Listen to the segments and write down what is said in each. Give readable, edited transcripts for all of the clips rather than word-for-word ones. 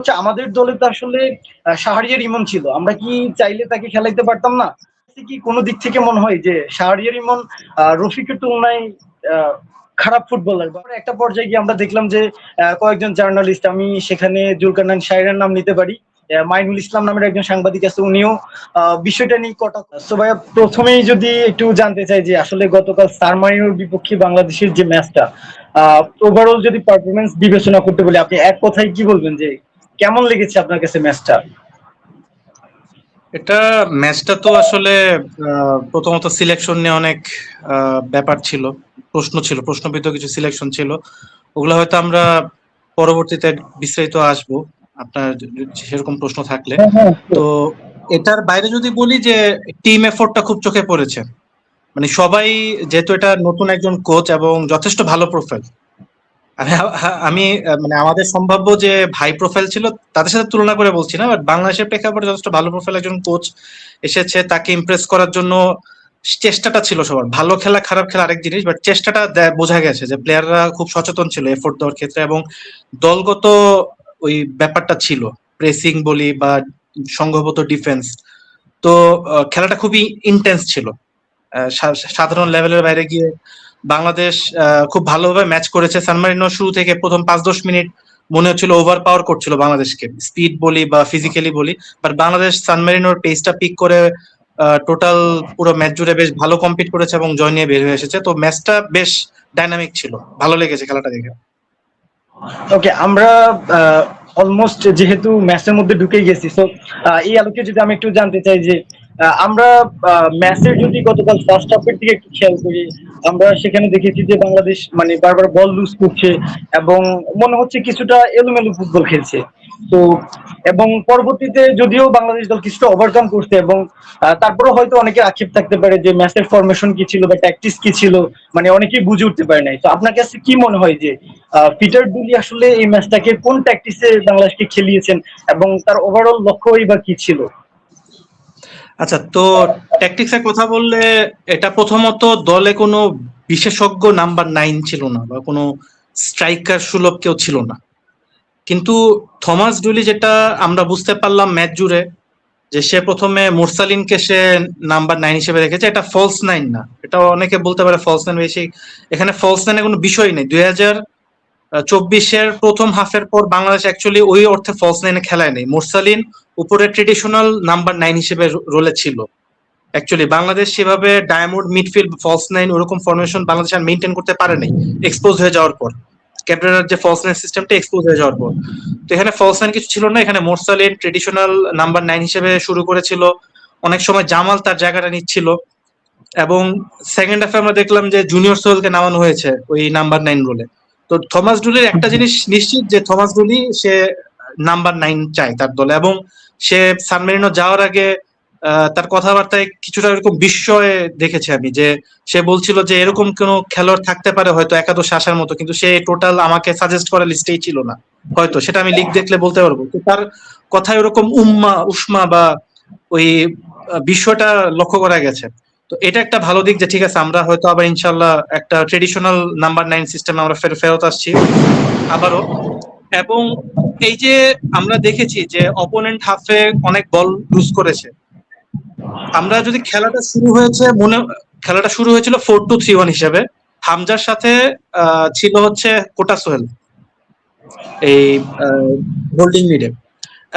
হচ্ছে আমাদের দলে তো আসলে শাহরিয়ার ইমন ছিল, আমরা কি চাইলে তাকে খেলাইতে পারতাম না? কি কোনো দিক থেকে মনে হয় যে শাহরিয়ার ইমন রফিকের তুলনায় আহ, খারাপ ফুটবলার? একটা পর্যায়ে গিয়ে আমরা দেখলাম যে কয়েকজন জার্নালিস্ট, আমি সেখানে জুলকারনাইন শাহরিয়ার নাম নিতে পারি, মাইনুল ইসলাম নামের একজন সাংবাদিক আছে, উনিও বিষয়টা নিয়ে কটাক্ষ। সো ভাইয়া, প্রথমেই যদি একটু জানতে চাই যে আসলে গতকাল সারমারিনোর বিপক্ষে বাংলাদেশের যে ম্যাচটা, ওভারঅল যদি পারফরমেন্স বিবেচনা করতে বলি, আপনি এক কথায় কি বলবেন যে কেমন লেগেছে আপনার কাছে ম্যাচটা? এটা ম্যাচটা তো আসলে প্রথমত সিলেকশন নিয়ে অনেক ব্যাপার ছিল, প্রশ্ন ছিল, প্রশ্নবিদ্ধ কিছু সিলেকশন ছিল। ওগুলো হয়তো আমরা পরবর্তীতে বিস্তারিত আসবো, আপনার সেরকম প্রশ্ন থাকলে। হ্যাঁ, হ্যাঁ। তো এটার বাইরে যদি বলি যে টিম এফোর্টটা খুব চোখে পড়েছে। মানে সবাই, যেহেতু এটা নতুন একজন কোচ এবং যথেষ্ট ভালো প্রোফাইল, আমি মানে আমাদের সম্ভাব্য যে ভাই প্রোফাইল ছিল তাদের সাথে তুলনা করে বলছি না, বাট বাংলাদেশের প্রেক্ষাপটে যথেষ্ট ভালো প্রোফাইল একজন কোচ এসেছে, তাকে ইমপ্রেস করার জন্য চেষ্টাটা ছিল সবার। ভালো খেলা খারাপ খেলা আরেক জিনিস, বাট চেষ্টাটা বোঝা গেছে যে প্লেয়াররা খুব সচেতন ছিল এফোর্ট দেওয়ার ক্ষেত্রে, এবং দলগত ওই ব্যাপারটা ছিল, প্রেসিং বলি বা সংঘবদ্ধ ডিফেন্স। তো খেলাটা খুবই ইন্টেন্স ছিল, সাধারণ লেভেলের বাইরে গিয়ে বাংলাদেশ খুব ভালোভাবে ম্যাচ করেছে। সান মারিনো শুরু থেকে প্রথম 5-10 মিনিট মনে হচ্ছিল ওভার পাওয়ার করছিল বাংলাদেশকে, স্পিড বলি বা ফিজিক্যালি বলি, বাট বাংলাদেশ সান মারিনোর পেসটা পিক করে টোটাল পুরো ম্যাচ জুড়ে বেশ ভালো কম্পিট করেছে এবং জয় নিয়ে বের হয়ে এসেছে। তো ম্যাচটা বেশ ডাইনামিক ছিল, ভালো লেগেছে খেলাটা দেখে। ওকে, আমরা অলমোস্ট যেহেতু ম্যাচের মধ্যে ঢুকে গেছি, তো এই আলোকে যদি আমি একটু জানতে চাই যে আমরা ম্যাচের যদি গতকাল ফার্স্ট হাফের দিকে একটু খেয়াল করি, আমরা সেখানে দেখেছি যে বাংলাদেশ মানে বারবার বল লুজ করছে এবং মনে হচ্ছে কিছুটা এলোমেলো ফুটবল খেলছে। তো এবং পরবর্তীতে যদিও বাংলাদেশ দল কিছুটা ওভারকাম করছে, এবং তারপরে হয়তো অনেকে আক্ষেপ থাকতে পারে যে ম্যাচের ফরমেশন কি ছিল বা ট্যাকটিক্স কি ছিল, মানে অনেকেই বুঝে উঠতে পারে নাই। তো আপনার কাছে কি মনে হয় যে পিটার ডুলি আসলে এই ম্যাচটাকে কোন ট্যাকটিক্সে বাংলাদেশকে খেলিয়েছেন এবং তার ওভারঅল লক্ষ্যই বা কি ছিল? আচ্ছা, তো ট্যাকটিক্স এর কথা বললে, এটা প্রথমত দলে কোনো বিশেষজ্ঞ নাম্বার 9 ছিল না বা কোনো স্ট্রাইকার সুলভ কেউ ছিল না। কিন্তু থমাস ডুলি, যেটা আমরা বুঝতে পারলাম ম্যাচ জুড়ে, যে সে প্রথমে মুরসালিনকে সে নাম্বার 9 হিসেবে রেখেছে। এটা ফলস 9 না, এটা অনেকে বলতে পারে ফলস 9 বেশি, এখানে ফলস 9 এর কোনো বিষয় নেই। 2024-এর প্রথম হাফের পর বাংলাদেশ অ্যাকচুয়ালি ওই অর্থে ফলস 9-এ খেলায় নেই। মুরসালিন উপরে ট্রেডিশনাল নাম্বার 9 হিসেবে রোলে ছিল। অ্যাকচুয়ালি বাংলাদেশ সেভাবে ডায়মন্ড মিডফিল্ড ফলস 9 ওরকম ফরমেশন বাংলাদেশ আর মেনটেন করতে পারে নাই, এক্সপোজ হয়ে যাওয়ার পর। ক্যাপ্টেনার যে ফলস 9 সিস্টেমটা এক্সপোজ হয়ে যাওয়ার পর, তো এখানে ফলস 9 কিছু ছিল না। এখানে মোরসালিন ট্রেডিশনাল নাম্বার 9 হিসেবে শুরু করেছিল, অনেক সময় জামাল তার জায়গাটা নিচ্ছিল, এবং সেকেন্ড হাফে আমরা দেখলাম যে জুনিয়র সোহেলকে নামানো হয়েছে ওই নাম্বার 9 রোলে। তো থমাস ডুলির একটা জিনিস নিশ্চিত, যে থমাস ডুলি সে নাম্বার 9 চায় তার দলে, এবং সে সান মেরিনো যাওয়ার আগে তার কথাবার্তায় কিছুটা এরকম বিস্ময়ে দেখেছি আমি, যে সে বলছিল যে এরকম কোনো খেলোয়াড় থাকতে পারে হয়তো একাদশ আসার মতো, কিন্তু সে টোটাল আমাকে সাজেস্ট করার লিস্টেই ছিল না হয়তো, সেটা আমি লিগ দেখলে বলতে পারবো। তো তার কথায় ওরকম উষ্মা বা ওই বিষয়টা লক্ষ্য করা গেছে। তো এটা একটা ভালো দিক, যে ঠিক আছে আমরা হয়তো আবার ইনশাল্লাহ একটা ট্রেডিশনাল নাম্বার 9 সিস্টেম আমরা ফেরত আসছি আবারও। এবং এই যে আমরা দেখেছি যে অপোনেন্ট হাফে অনেক বল লুজ করেছে। আমরা যদি খেলাটা শুরু হয়েছিল 4-2-3-1 হিসেবে, হামজার সাথে ছিল হচ্ছে কোটা সোহেল এই হোল্ডিং মিডে,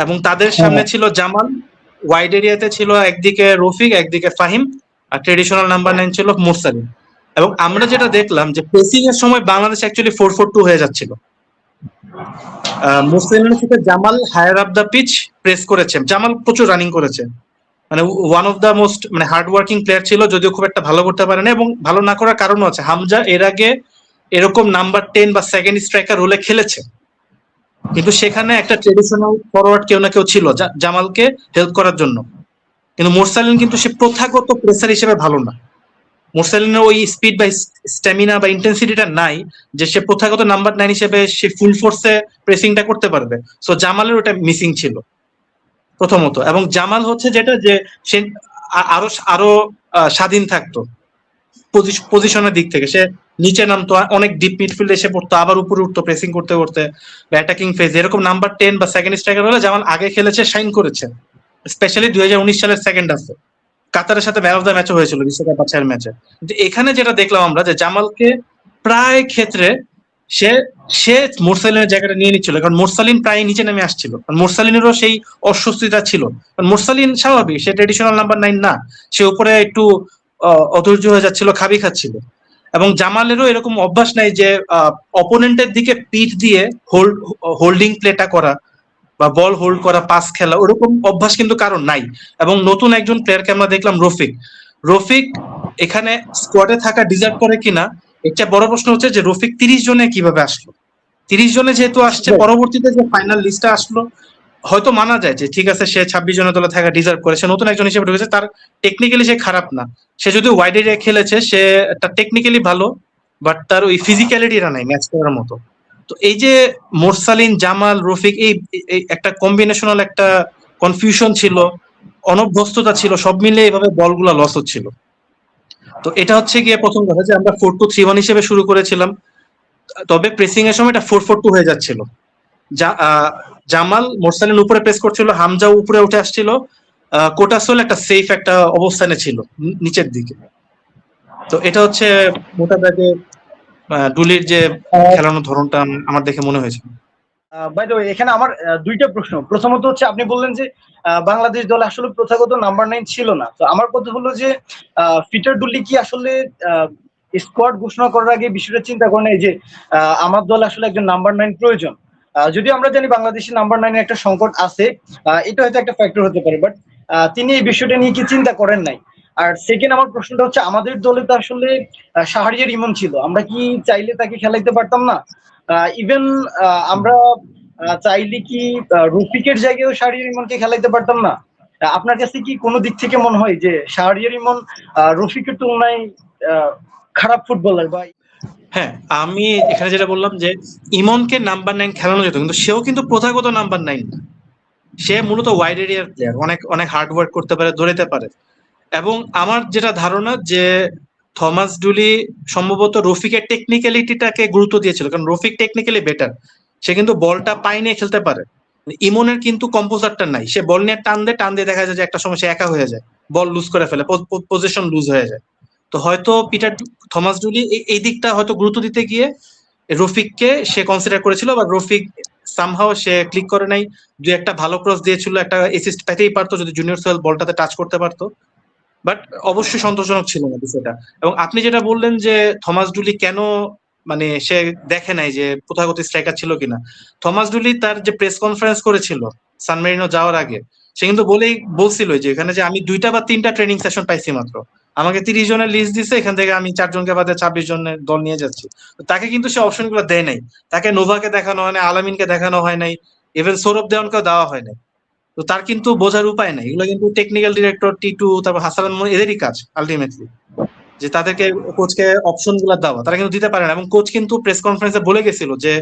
এবং তাদের সামনে ছিল জামাল, ওয়াইড এরিয়াতে ছিল একদিকে রফিক একদিকে ফাহিম, আর ট্রেডিশনাল নাম্বার 9 ছিল মুরসালিন। এবং আমরা যেটা দেখলাম যে প্রেসিং এর সময় বাংলাদেশ অ্যাকচুয়ালি 4-4-2 হয়ে যাচ্ছিল। মুসলিমের সাথে Jamal higher up the pitch press করেছে, জামাল প্রচুর রানিং করেছে, মানে ওয়ান অফ দা মোস্ট মানে হার্ড ওয়ার্কিং প্লেয়ার ছিল, যদিও খুব একটা ভালো করতে পারে না, এবং ভালো না করার কারণও আছে। হামজা এর আগে এরকম নাম্বার 10 বা সেকেন্ড স্ট্রাইকার রোলে খেলেছে, কিন্তু সেখানে একটা ট্রেডিশনাল ফরওয়ার্ড কেউ না কেউ ছিল জামালকে হেল্প করার জন্য। কিন্তু মোরসালিন কিন্তু সে প্রথাগত প্রেসার হিসেবে ভালো না, মোরসালিনের ওই স্পিড বা স্ট্যামিনা বা ইন্টেন্সিটিটা নাই, যে সে প্রথাগত নাম্বার 9 হিসেবে সে ফুল ফোর্সে প্রেসিংটা করতে পারবে। সো জামালের ওটা মিসিং ছিল প্রথমত। এবং জামাল হচ্ছে যেটা, যে সে আরো আরো স্বাধীন থাকতো পজিশনের দিক থেকে, সে নিচে নামতো, অনেক ডিপ মিডফিল্ড এসে পড়তো, আবার উপরে উঠতো প্রেসিং করতে করতে, বা অ্যাটাকিং ফেজ। এরকম নাম্বার 10 বা সেকেন্ড স্ট্রাইকার হলে জামাল আগে খেলেছে, শাইন করেছে, স্পেশালি 2019 সালের সেকেন্ড হাফে কাতারের সাথে ম্যান অফ দ্য ম্যাচও হয়েছিল বিশ্বকাপ বাছাইয়ের ম্যাচে। কিন্তু এখানে যেটা দেখলাম আমরা, যে জামালকে প্রায় ক্ষেত্রে সে সে মোরসালিনের জায়গাটা নিয়ে নিচ্ছিল, কারণ মোরসালিন প্রায় নিচে নেমে আসছিল, কারণ মোরসালিনেরও সেই অস্বস্তিটা ছিল। কারণ মোরসালিন স্বাভাবিক, সে ট্রেডিশনাল নাম্বার 9 না, সে উপরে একটু অধৈর্য হয়ে যাচ্ছিল, খাবি খাচ্ছিল। এবং জামালেরও এরকম অভ্যাস নাই যে অপোনেন্টের দিকে পিঠ দিয়ে হোল্ডিং প্লেটা করা বা বল হোল্ড করা, পাস খেলা, ওরকম অভ্যাস কিন্তু কারণ নাই। এবং নতুন একজন প্লেয়ারকে আমরা দেখলাম, রফিক। রফিক এখানে স্কোয়াডে থাকা ডিজার্ভ করে কিনা, একটা বড় প্রশ্ন হচ্ছে যে রফিক 30 জনে কিভাবে আসলো। 30 জনে যেহেতু আসছে, পরবর্তীতে যে ফাইনাল লিস্টটা আসলো, হয়তো মানা যায় যে ঠিক আছে, সে 26 জনের দলে থাকা ডিজার্ভ করে, সে নতুন একজন হিসেবে ঢুকেছে, তার টেকনিক্যালি সে খারাপ না। সে যদি ওয়াইড এরিয়া খেলেছে, সে তার টেকনিক্যালি ভালো, বাট তার ওই ফিজিক্যালিটিটা নাই ম্যাচ করার মতো। তো এই যে মোরসালিন, জামাল, রফিক, এই একটা কম্বিনেশনাল একটা কনফিউশন ছিল, অনভ্যস্ততা ছিল, সব মিলে এইভাবে বলগুলা লস হচ্ছিল। তো এটা হচ্ছে গিয়ে প্রথম কথা, যে আমরা 4-2-3-1 হিসেবে শুরু করেছিলাম, তবে প্রেসিং এর সময় এটা 4-4-2 হয়ে যাচ্ছিল। জামাল মোরসালিন উপরে প্রেস করছিল, হামজাও উপরে উঠে আসছিল, কোটাসোল একটা সেফ একটা অবস্থানে ছিল নিচের দিকে। তো এটা হচ্ছে মোটা দাগে ডুলির যে খেলানোর ধরনটা আমার দেখে মনে হয়েছে। বাই দ্য ওয়ে, এখানে আমার দুইটা প্রশ্ন। প্রথমত হচ্ছে, আপনি বললেন যে বাংলাদেশ দলে আসলে প্রথাগত নাম্বার 9 ছিল না। তো আমার কথা হলো যে পিটার ডুলি কি আসলে স্কোয়াড ঘোষণা করার আগে বিষয়টা চিন্তা করে নাই যে আমার দলে আসলে একজন নাম্বার 9 প্রয়োজন? যদি আমরা জানি বাংলাদেশের নাম্বার 9 এর একটা সংকট আছে, এটা হয়তো একটা ফ্যাক্টর হতে পারে, বাট তিনি এই বিষয়টা নিয়ে কি চিন্তা করেন নাই? আর সেকেন্ড আমার প্রশ্নটা হচ্ছে, আমাদের দলে তো আসলে শাহরিয়ার ইমন ছিল, আমরা কি চাইলে তাকে খেলাইতে পারতাম না? ইভেন আমরা চাইলে কি রফিকের জায়গায়ও শাহরিয়ার ইমনকে খেলাইতে পারতাম না? আপনার কাছে কি কোনো দিক থেকে মনে হয় যে শাহরিয়ার ইমন রফিকের তুলনায় খারাপ ফুটবলার? বা হ্যাঁ, আমি এখানে যেটা বললাম যে ইমনকে নাম্বার 9 খেলানো যেত, কিন্তু সেও কিন্তু প্রথাগত নাম্বার 9 না। সে মূলত ওয়াইড এরিয়ার প্লেয়ার, অনেক অনেক হার্ড ওয়ার্ক করতে পারে, দৌড়াতে পারে। এবং আমার যেটা ধারণা যে থমাস ডুলি সম্ভবত রফিকের টেকনিক্যালিটিটাকে গুরুত্ব দিয়েছিল, কারণ রফিক টেকনিক্যালি বেটার, সে কিন্তু বলটা পাই নিয়ে খেলতে পারে। ইমনের কিন্তু কম্পোজারটা নাই, সে বল নিয়ে টান দিয়ে দেখা যায় যে একটা সময় সে একা হয়ে যায়, বল লুজ করে ফেলে, পজিশন লুজ হয়ে যায়। তো হয়তো থমাস ডুলি এই দিকটা হয়তো গুরুত্ব দিতে গিয়ে রফিককে সে কনসিডার করেছিল, বা রফিক সামহাও সে ক্লিক করে নাই। দুই একটা ভালো ক্রস দিয়েছিল, একটা অ্যাসিস্ট পেতেই পারতো যদি জুনিয়র সোহেল বলটাতে টাচ করতে পারতো, বাট অবশ্যই সন্তোষজনক ছিল না বিষয়টা। এবং আপনি যেটা বললেন যে থমাস ডুলি কেন, মানে সে দেখে নাই যে প্রথাগত স্ট্রাইকার ছিল কিনা। থমাস ডুলি তার যে প্রেস কনফারেন্স করেছিল সান মেরিনো যাওয়ার আগে, সে কিন্তু বলছিল যে এখানে যে আমি 2টা বা 3টা ট্রেনিং সেশন পাইছি মাত্র, আমাকে 30 জনের লিস্ট দিছে, এখান থেকে আমি 4 জনকে বাদে 26 জনের দল নিয়ে যাচ্ছি। তাকে কিন্তু সে অপশন গুলো দেয় নাই, তাকে নোভাকে দেখানো হয় নাই, আলামিনকে দেখানো হয় নাই, ইভেন সৌরভ দেওয়ানকেও দেওয়া হয় নাই। তো তার কিন্তু বোঝার উপায় নাই, এগুলো কিন্তু টেকনিক্যাল ডিরেক্টর টিটু, তারপর হাসান এদেরই কাজ আলটিমেটলি, যে তাদেরকে কোচকে অপশন গুলা দেওয়া, তারা কিন্তু দিতে পারে না। এবং কোচ কিন্তু প্রেস কনফারেন্সে বলে গেছিল যে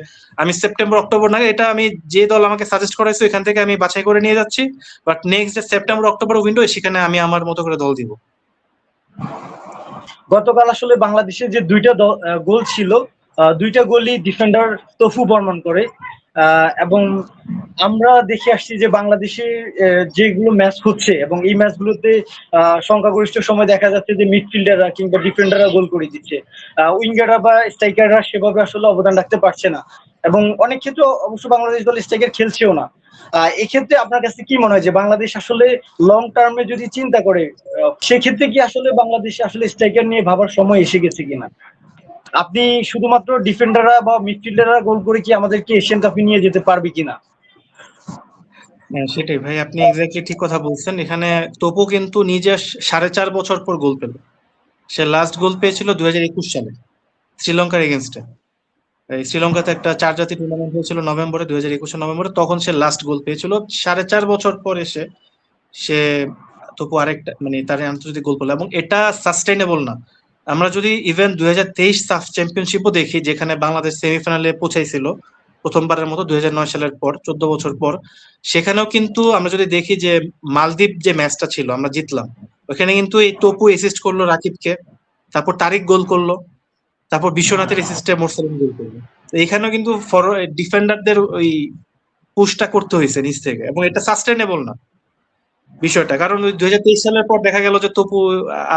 আমি সেপ্টেম্বর অক্টোবর নাগাদ, এটা আমি যে দল আমাকে সাজেস্ট করাইছো এখান থেকে আমি বাছাই করে নিয়ে যাচ্ছি, বাট নেক্সট যে সেপ্টেম্বর অক্টোবর উইন্ডো, সেখানে আমি আমার মতো করে দল দিব। গতকাল আসলে বাংলাদেশের যে দুইটা গোল ছিল, দুইটা গোলই ডিফেন্ডার তফু বর্মন করে। এবং আমরা দেখে আসছি যে বাংলাদেশের যেগুলো ম্যাচ হচ্ছে, এবং এই ম্যাচগুলোতে সংখ্যাগরিষ্ঠ সময় দেখা যাচ্ছে যে মিডফিল্ডাররা কিংবা ডিফেন্ডাররা গোল করে দিচ্ছে, উইঙ্গাররা বা স্ট্রাইকাররা সেভাবে আসলে অবদান রাখতে পারছে না। এবং অনেক ক্ষেত্রে অবশ্য বাংলাদেশ দল স্ট্রাইকার খেলছেও না। এক্ষেত্রে আপনার কাছে কি মনে হয় যে বাংলাদেশ আসলে লং টার্মে যদি চিন্তা করে, সেক্ষেত্রে কি আসলে বাংলাদেশে আসলে স্ট্রাইকার নিয়ে ভাবার সময় এসে গেছে কিনা? আপনি শুধুমাত্র ডিফেন্ডাররা বা মিডফিল্ডাররা গোল করে কি আমাদেরকে এশিয়ান কাপে নিয়ে যেতে পারবে কিনা? হ্যাঁ, সেটাই ভাই, আপনি এক্স্যাক্টলি ঠিক কথা বলছেন। এখানে তপু কিন্তু নিজে 4.5 বছর পর গোল পেল। সে লাস্ট গোল পেয়েছিল 2021 সালে শ্রীলঙ্কার এগেনস্টে। শ্রীলঙ্কাতে একটা 4 জাতি টুর্নামেন্ট হয়েছিল নভেম্বরে, 2021 নভেম্বরে, তখন সে লাস্ট গোল পেয়েছিল। 4.5 বছর পর এসে সে তবু আরেকটা, মানে তার আন্তর্জাতিক গোল পেল, এবং এটা সাস্টেইনেবল না। আমরা যদি ইভেন 2023 সাফ চ্যাম্পিয়নশিপও দেখি, যেখানে বাংলাদেশ সেমিফাইনালে পৌঁছাইছিল প্রথমবারের মতো 2009 সালের পর, 14 বছর পর, সেখানেও কিন্তু আমরা যদি দেখি যে মালদ্বীপ যে ম্যাচটা ছিল আমরা জিতলাম, ওখানে কিন্তু এই তপু অ্যাসিস্ট করলো রাকিবকে, তারপর তারিক গোল করলো। তারপর বিশ্বনাথের সিস্টেম মোরসালিন গোল করলো। তো এখানেও কিন্তু ডিফেন্ডারদের ওই পুশটা করতে হয়েছে নিচ থেকে, এবং এটা সাস্টেনেবল না বিষয়টা, কারণ ওই 2023 সালের পর দেখা গেল যে তপু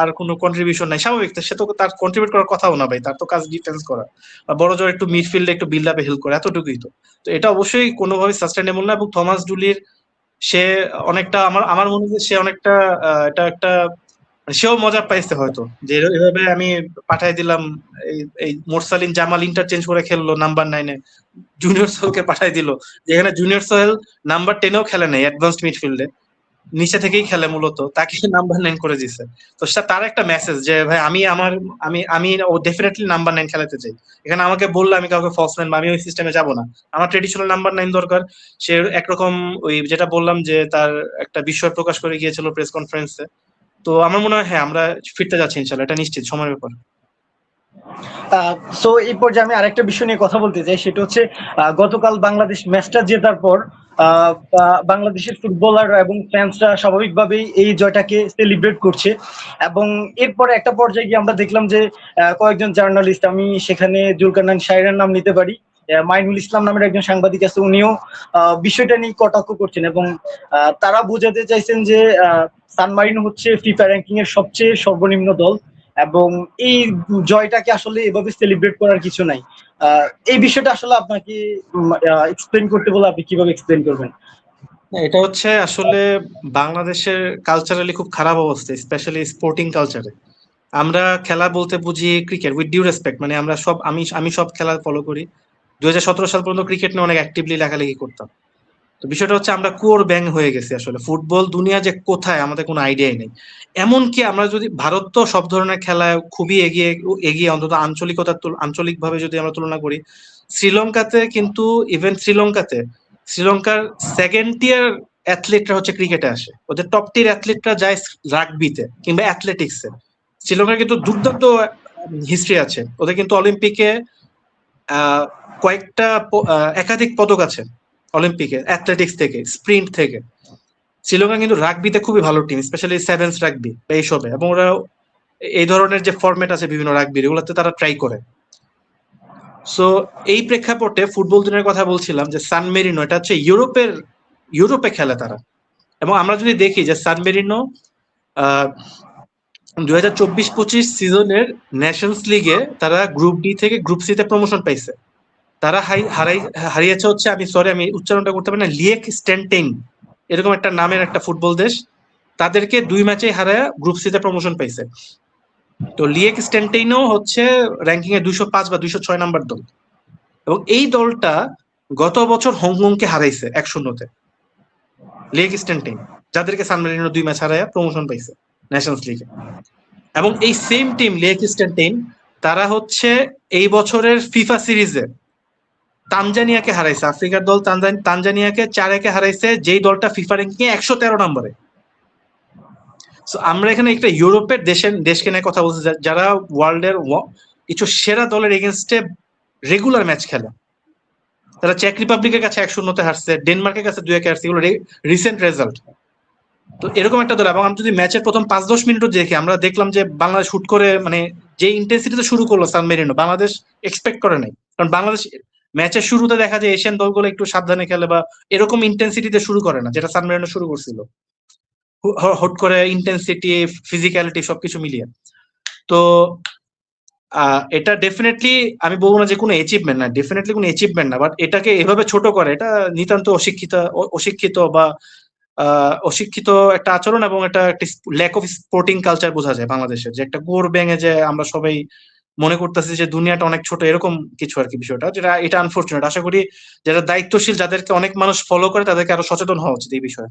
আর কোনো কন্ট্রিবিউশন নাই। স্বাভাবিক, তো সে তো তার কন্ট্রিবিউট করার কথাও না ভাই, তার তো কাজ ডিফেন্স করা বা বড় জোর একটু মিডফিল্ডে একটু বিল্ড আপে হেল্প করা, এতটুকুই তো। তো এটা অবশ্যই কোনোভাবে সাস্টেনেবল না। এবং থমাস ডুলির সে অনেকটা আমার আমার মনে হয় সে অনেকটা এটা একটা মানে সেও মজা পাইছে হয়তো, যে এভাবে আমি পাঠাই দিলাম, এই এই মোরসালিন জামাল ইন্টারচেঞ্জ করে খেললো নাম্বার 9-এ, জুনিয়র সোহেলকে পাঠাই দিল, যেখানে জুনিয়র সোহেল নাম্বার 10-এও খেলে নাই, অ্যাডভান্সড মিডফিল্ডে নিচে থেকেই খেলে মূলত, তাকে নাম্বার 9 করে দিছে। তো সেটা তার একটা মেসেজ যে ভাই আমি আমার আমি আমি ও ডেফিনেটলি নাম্বার 9 খেলাতে চাই। এখানে আমাকে বললে আমি কাউকে ফলস 9 বা আমি ওই সিস্টেমে যাব না, আমার ট্রেডিশনাল নাম্বার 9 দরকার। সে একরকম ওই যেটা বললাম যে তার একটা বিস্ময় প্রকাশ করে গিয়েছিল প্রেস কনফারেন্সে। তো আমার মনে হয় হ্যাঁ আমরা ফিরতে যাচ্ছি ইনশাল্লাহ, এটা নিশ্চিত সময়ের ব্যাপার। সো এই পর্যায়ে আমি আরেকটা বিষয় নিয়ে কথা বলতে চাই, সেটা হচ্ছে গতকাল বাংলাদেশ ম্যাচটা জেতার পর বাংলাদেশের ফুটবলার এবং ফ্যান্সরা স্বাভাবিকভাবেই এই জয়টাকে সেলিব্রেট করছে। এবং এরপরে একটা পর্যায়ে গিয়ে আমরা দেখলাম যে কয়েকজন জার্নালিস্ট, আমি সেখানে জুলকারনাইন শাহরিয়ার নাম নিতে পারি, মাইনুল ইসলাম নামের একজন সাংবাদিক আছে, উনিও বিষয়টা নিয়ে কটাক্ষ করছেন এবং তারা বোঝাতে চাইছেন যে সান মারিনো হচ্ছে ফিফা র্যাঙ্কিং এর সবচেয়ে সর্বনিম্ন দল, এবং এই জয়টাকে আসলে এভাবে সেলিব্রেট করার কিছু নাই। এই বিষয়টা আসলে আপনাকে এক্সপ্লেন করতে বলে আপনি কিভাবে এক্সপ্লেন করবেন? না, এটা হচ্ছে আসলে বাংলাদেশের কালচারালি খুব খারাপ অবস্থা, স্পেশালি স্পোর্টিং কালচারে। আমরা খেলা বলতে বুঝি ক্রিকেট, উইথ ডিউ রেসপেক্ট, মানে আমরা সব আমি আমি সব খেলা ফলো করি। 2017 সাল পর্যন্ত ক্রিকেট নিয়ে অনেক অ্যাক্টিভলি লেখালেখি করতাম। তো বিষয়টা হচ্ছে আমরা কুয়োর ব্যাং হয়ে গেছি আসলে, ফুটবল দুনিয়া যে কোথায় আমাদের কোনো আইডিয়াই নেই। এমনকি আমরা যদি ভারত তো সব ধরনের খেলায় খুবই এগিয়ে এগিয়ে, অন্তত আঞ্চলিকভাবে যদি আমরা তুলনা করি, শ্রীলঙ্কাতে কিন্তু ইভেন শ্রীলঙ্কার সেকেন্ড টিয়ার অ্যাথলিটরা হচ্ছে ক্রিকেটে আসে, ওদের টপ টিয়ার অ্যাথলিটরা যায় রাগবিতে কিংবা অ্যাথলেটিক্সে। শ্রীলঙ্কার কিন্তু দুর্দান্ত হিস্ট্রি আছে, ওদের কিন্তু অলিম্পিকে কয়েকটা একাধিক পদক আছে অলিম্পিকে, অ্যাথলেটিক্স থেকে, স্প্রিন্ট থেকে। শ্রীলঙ্কা কিন্তু রাগবিতে খুবই ভালো টিম, স্পেশালি সেভেন্স রাগবি এইসবে, এবং ওরা এই ধরনের যে ফরম্যাট আছে বিভিন্ন রাগবির, ওগুলোতে তারা ট্রাই করে। সো এই প্রেক্ষাপটে ফুটবল দিনের কথা বলছিলাম যে সান মেরিনো, এটা হচ্ছে ইউরোপে খেলে তারা। এবং আমরা যদি দেখি যে সান মেরিনো 2024-25 সিজনের নেশনস লিগে তারা গ্রুপ ডি থেকে গ্রুপ সি তে প্রমোশন পাইছে। তারা হারিয়েছে হচ্ছে, আমি উচ্চারণটা করতে পারি না, লিয়েক স্টেনটেইন এরকম একটা নামের একটা ফুটবল দেশ, তাদেরকে 2 ম্যাচে হারায় গ্রুপ সি তে প্রমোশন পাইছে। তো লিয়েক স্টেনটেইনও হচ্ছে র্যাঙ্কিং এ 205 বা 206 নাম্বার দল, এবং এই দলটা গত বছর হংকংকে হারাইছে 1-0-তে, লিয়েক স্টেনটেইন, যাদেরকে সান মেরিনো 2 ম্যাচ হারায় প্রমোশন পাইছে ন্যাশনস লিগে। এবং এই সেম টিম লিয়েক স্টেনটেইন, তারা হচ্ছে এই বছরের ফিফা সিরিজে তানজানিয়াকে হারাইছে, আফ্রিকার দল তানজানিয়াকে 4-1 হারাইছে, যেই দলটা ফিফা র্যাঙ্কিং 113 নম্বরে। সো আমরা এখানে একটা ইউরোপের দেশকে নিয়ে কথা বলছি, যারা ওয়ার্ল্ডের কিছু সেরা দলের এগেনস্টে রেগুলার ম্যাচ খেলে। তারা চেক রিপাবলিকের কাছে 1-0-তে হারছে, ডেনমার্কের কাছে 2-1 হারছে, এগুলো রিসেন্ট রেজাল্ট। তো এরকম একটা দল, এবং আমি যদি ম্যাচের প্রথম 5-10 মিনিটও দেখি, আমরা দেখলাম যে বাংলাদেশ শুট করে, মানে যে ইন্টেন্সিটিতে শুরু করলো সান মেরিনো, বাংলাদেশ এক্সপেক্ট করে নাই। কারণ বাংলাদেশ ম্যাচের শুরুতে দেখা যায় এশিয়ান দলগুলো একটু সাবধানে খেলে বা এরকম ইন্টেন্সিটিতে শুরু করে না, যেটা সান মেরিনো শুরু করছিল হট করে, ইন্টেন্সিটি, ফিজিক্যালিটি সবকিছু মিলিয়ে। তো এটা ডেফিনেটলি আমি বলবো না যে কোনো অ্যাচিভমেন্ট না, ডেফিনেটলি কোনো অ্যাচিভমেন্ট না, বাট এটাকে এভাবে ছোট করে, এটা নিতান্ত অশিক্ষিত বা অশিক্ষিত একটা আচরণ, এবং এটা একটা ল্যাক অফ স্পোর্টিং কালচার বোঝা যায় বাংলাদেশের, যে একটা কোর ব্যাঙে যে আমরা সবাই মনে করতেছি যে দুনিয়াটা অনেক ছোট, এরকম কিছু আর কি বিষয়টা, যেটা এটা আনফরচুনেট। আশা করি যারা দায়িত্বশীল, যাদেরকে অনেক মানুষ ফলো করে, তাদেরকে আরো সচেতন হওয়া উচিত এই বিষয়ে।